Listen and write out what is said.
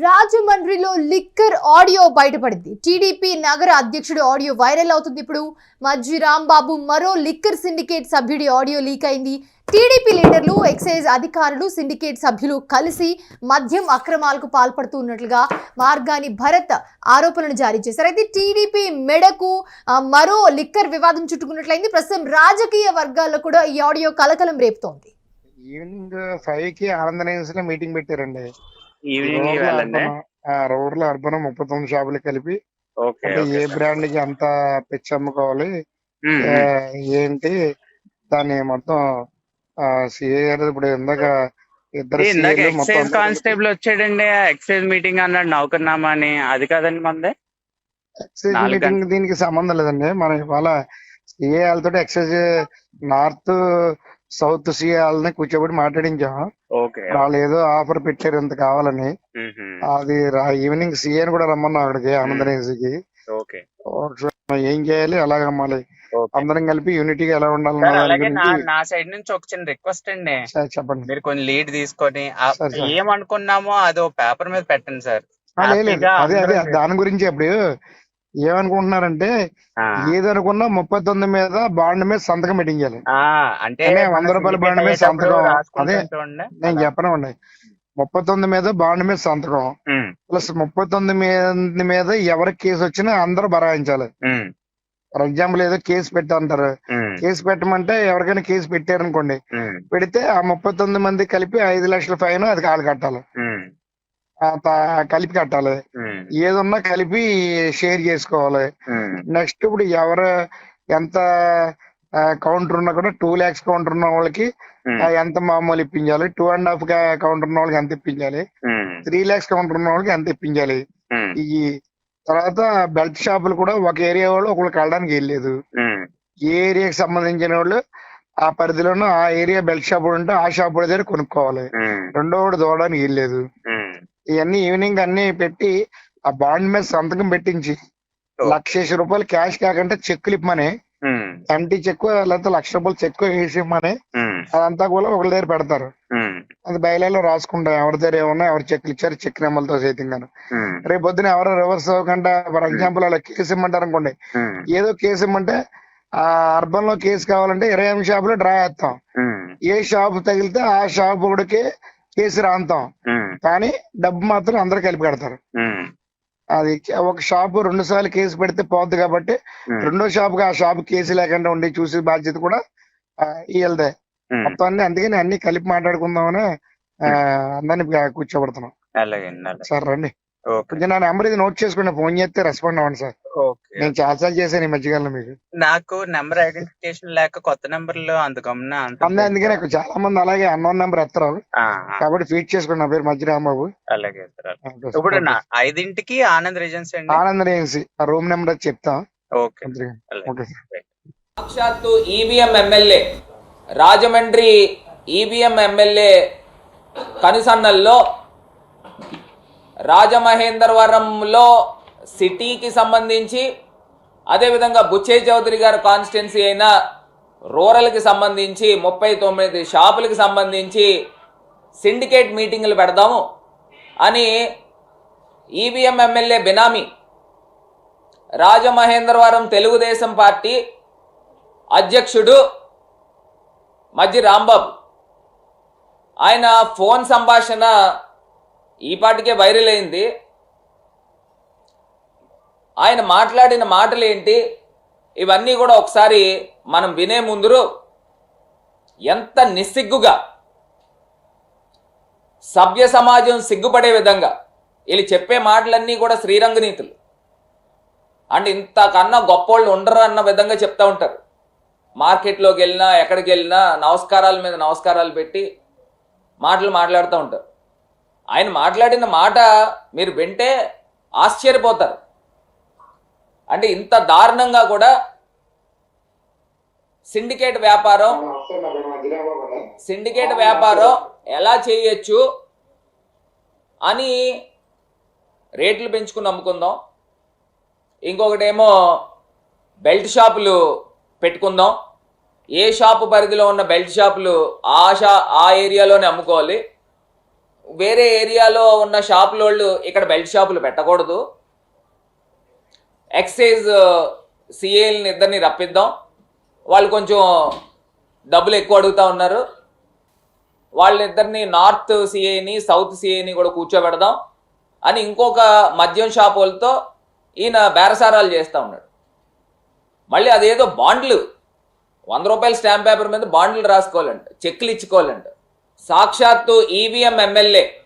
రాజమండ్రిలో liquor audio బయటపడింది. TDP నగర అధ్యక్షుడి ఆడియో వైరల్ అవుతుంది. ఇప్పుడు మజ్జి రాంబాబు మరో లిక్కర్ సిండికేట్ సభ్యుడి ఆడియో లీక్ అయింది. టీడీపీ లీడర్లు, ఎక్సైజ్ అధికారులు, సిండికేట్ సభ్యులు కలిసి మద్యం అక్రమాలకు పాల్పడుతున్నట్లుగా మార్గాని భరత్ ఆరోపణలు జారీ చేశారు. అయితే టీడీపీ మెడకు మరో లిక్కర్ వివాదం చుట్టుకున్నట్లయింది. ప్రస్తుతం రాజకీయ వర్గాల్లో కూడా ఈ ఆడియో కలకలం రేపుతోంది. ఈవినింగ్ 5 కి ఆనందనీయంలో మీటింగ్ పెట్టారండి. రూరల్ అర్బన్ 39 షాపులు కలిపి అంటే ఏ బ్రాండ్ కి ఎంత పిచ్చి అమ్ముకోవాలి ఏంటి దాన్ని మొత్తం సిఏ గారు ఇప్పుడు ఇందాక ఎక్సైజ్ కానిస్టేబుల్ వచ్చాడండి. ఎక్సైజ్ మీటింగ్ అన్నాడు నౌకర్నామా అని. అది కాదండి మందే ఎక్సైజ్ మీటింగ్ దీనికి సంబంధం లేదండి. మనం ఇవాళ సిఏ వాళ్ళతో ఎక్సైజ్ నార్త్ సౌత్ సిఏ వాళ్ళని కూర్చోబెట్టి మాట్లాడించాం. వాళ్ళు ఏదో ఆఫర్ పెట్టారు ఇంత కావాలని. అది ఈవినింగ్ సిఏని కూడా రమ్మన్నాం అక్కడికి ఆనందనేసికి. ఏం చేయాలి, ఎలాగ అమ్మాలి, అందరం కలిపి యూనిటీగా ఎలా ఉండాలి. నా సైడ్ నుంచి ఒక చిన్న రిక్వెస్ట్ అండి, చెప్పండి. మీరు కొంచెం లీడ్ తీసుకొని ఏమనుకున్నామో అది పేపర్ మీద పెట్టండి సార్. అదే దాని గురించి అప్పుడు ఏమనుకుంటున్నారంటే ఏదనుకున్నా 39 మీద బాండ్ మీద సంతకం పెట్టించాలి. అంటే 100 రూపాయల బాండ్ మీద సంతకం. అదే నేను చెప్పనండి, 39 మీద బాండ్ మీద సంతకం ప్లస్ 39 మీద ఎవరికి కేసు వచ్చినా అందరూ బరాయించాలి. ఫర్ ఎగ్జాంపుల్ ఏదో కేసు పెట్టంటారు, కేసు పెట్టమంటే ఎవరికైనా కేసు పెట్టారనుకోండి, పెడితే ఆ 39 మంది కలిపి 5 లక్షల ఫైన్ అది కాలు కట్టాలి, కలిపి కట్టాలి. ఏదున్నా కలిపి షేర్ చేసుకోవాలి. నెక్స్ట్ ఇప్పుడు ఎవరు ఎంత కౌంటర్ ఉన్నా కూడా 2 lakhs కౌంటర్ ఉన్న వాళ్ళకి ఎంత మామూలు ఇప్పించాలి, 2.5 కౌంటర్ ఉన్న వాళ్ళకి ఎంత ఇప్పించాలి, 3 lakhs కౌంటర్ ఉన్న వాళ్ళకి ఎంత ఇప్పించాలి. ఈ తర్వాత బెల్ట్ షాపులు కూడా ఒక ఏరియా వాళ్ళు ఒకళ్ళు కలడానికి వెళ్ళలేదు. ఏ ఏరియాకి సంబంధించిన వాళ్ళు ఆ పరిధిలోనూ ఆ ఏరియా బెల్ట్ షాప్ ఉంటే ఆ షాప్ దగ్గర కొనుక్కోవాలి. రెండో వాడు దూడడానికి వెళ్ళలేదు. ఇవన్నీ ఈవినింగ్ అన్ని పెట్టి ఆ బాండ్ మీద సంతకం పెట్టించి 1,00,000 రూపాయలు క్యాష్ కాకుండా చెక్కులు ఇప్పమని, ఎంటీ చెక్కు లేకపోతే 1,00,000 రూపాయలు చెక్కు వేసి ఇమ్మని అదంతా కూడా ఒకరి దగ్గర పెడతారు. అది బయలులో రాసుకుంటాం ఎవరి దగ్గర ఏమన్నా ఎవరు చెక్లు ఇచ్చారు, చెక్ నెంబర్లతో సైతంగాను. రేపు పొద్దున ఎవరో రివర్స్ అవ్వకుండా ఫర్ ఎగ్జాంపుల్ అలా కేసు ఇమ్మంటారు అనుకోండి, ఏదో కేసు ఇమ్మంటే ఆ అర్బన్ లో కేసు కావాలంటే 28 షాపులో డ్రా చేస్తాం. ఏ షాపు తగిలితే ఆ షాపు కూడా కేసు రాంతాం, కానీ డబ్బు మాత్రం అందరు కలిపి కడతారు. అది ఒక షాపు 2 సార్లు కేసు పెడితే పోద్ది కాబట్టి రెండో షాపుకి ఆ షాపు కేసు లేకుండా ఉండి చూసే బాధ్యత కూడా వీళ్ళదే మొత్తం. అందుకని అన్ని కలిపి మాట్లాడుకుందామని అందరినీ కూర్చోబెడుతున్నాం. సార్ రండి, కొంచెం నా నెంబర్ ఇది నోట్ చేసుకుని ఫోన్ చేస్తే రెస్పాండ్ అవ్వండి సార్. నేను చాలాసార్లు చేశాను ఈ మధ్యకాలంలో. మీకు నాకు నెంబర్ ఐడెంటిఫికేషన్ లేక కొత్త నెంబర్లు అందుకనే చాలా మంది అలాగే అన్నోన్ నెంబర్ ఎత్తారు కాబట్టి ఫీడ్ చేసుకోండి. నా పేరు మజ్జి రాంబాబు. అలాగే ఇప్పుడు 5ంటికి ఆనంద్ రెజెన్సీ ఆనంద్ రెజెన్సీ ఆ రూమ్ నెంబర్ చెప్తా. సాక్షాత్తు EVM MLA Rajahmundry EVM MLA కనుసన్నల్లో రాజమహేంద్రవరంలో సిటీకి సంబంధించి, అదేవిధంగా బుచ్చే చౌదరి గారు కాన్స్టిట్యున్సీ అయిన రూరల్కి సంబంధించి 39 షాపులకి సంబంధించి సిండికేట్ మీటింగులు పెడదాము అని ఈవీఎం ఎమ్మెల్యే బినామీ రాజమహేంద్రవరం తెలుగుదేశం పార్టీ అధ్యక్షుడు మజ్జి రాంబాబు ఆయన ఫోన్ సంభాషణ ఈ పాటికే వైరల్ అయింది. ఆయన మాట్లాడిన మాటలు ఏంటి ఇవన్నీ కూడా ఒకసారి మనం వినే ముందు ఎంత నిస్సిగ్గుగా, సభ్య సమాజం సిగ్గుపడే విధంగా వీళ్ళు చెప్పే మాటలన్నీ కూడా శ్రీరంగ నీతులు. అంటే ఇంతకన్నా గొప్పోళ్ళు ఉండరు అన్న విధంగా చెప్తా ఉంటారు. మార్కెట్లోకి వెళ్ళినా ఎక్కడికి వెళ్ళినా నమస్కారాల మీద నమస్కారాలు పెట్టి మాట్లాడుతూ ఉంటారు. ఆయన మాట్లాడిన మాట మీరు వింటే ఆశ్చర్యపోతారు. అంటే ఇంత దారుణంగా కూడా సిండికేట్ వ్యాపారం ఎలా చేయొచ్చు అని రేట్లు పెంచుకుని అమ్ముకుందాం, ఇంకొకటేమో బెల్ట్ షాపులు పెట్టుకుందాం, ఏ షాపు పరిధిలో ఉన్న బెల్ట్ షాపులు ఆ ఏరియాలోనే అమ్ముకోవాలి, వేరే ఏరియాలో ఉన్న షాపులోళ్ళు ఇక్కడ బెల్ట్ షాపులు పెట్టకూడదు, ఎక్సైజ్ సిఏల్ని ఇద్దరిని రప్పిద్దాం, వాళ్ళు కొంచెం డబ్బులు ఎక్కువ అడుగుతా ఉన్నారు, వాళ్ళిద్దరిని నార్త్ సిఐని సౌత్ సిఐని కూడా కూర్చోబెడదాం అని ఇంకొక మద్యం షాప్ వాళ్ళతో ఈయన బేరసారాలు చేస్తూ ఉన్నాడు. మళ్ళీ అదేదో బాండ్లు 100 రూపాయల స్టాంప్ పేపర్ మీద బాండ్లు రాసుకోవాలంట, చెక్లు ఇచ్చుకోవాలంట. సాక్షాత్తు ఈవీఎం ఎమ్మెల్యే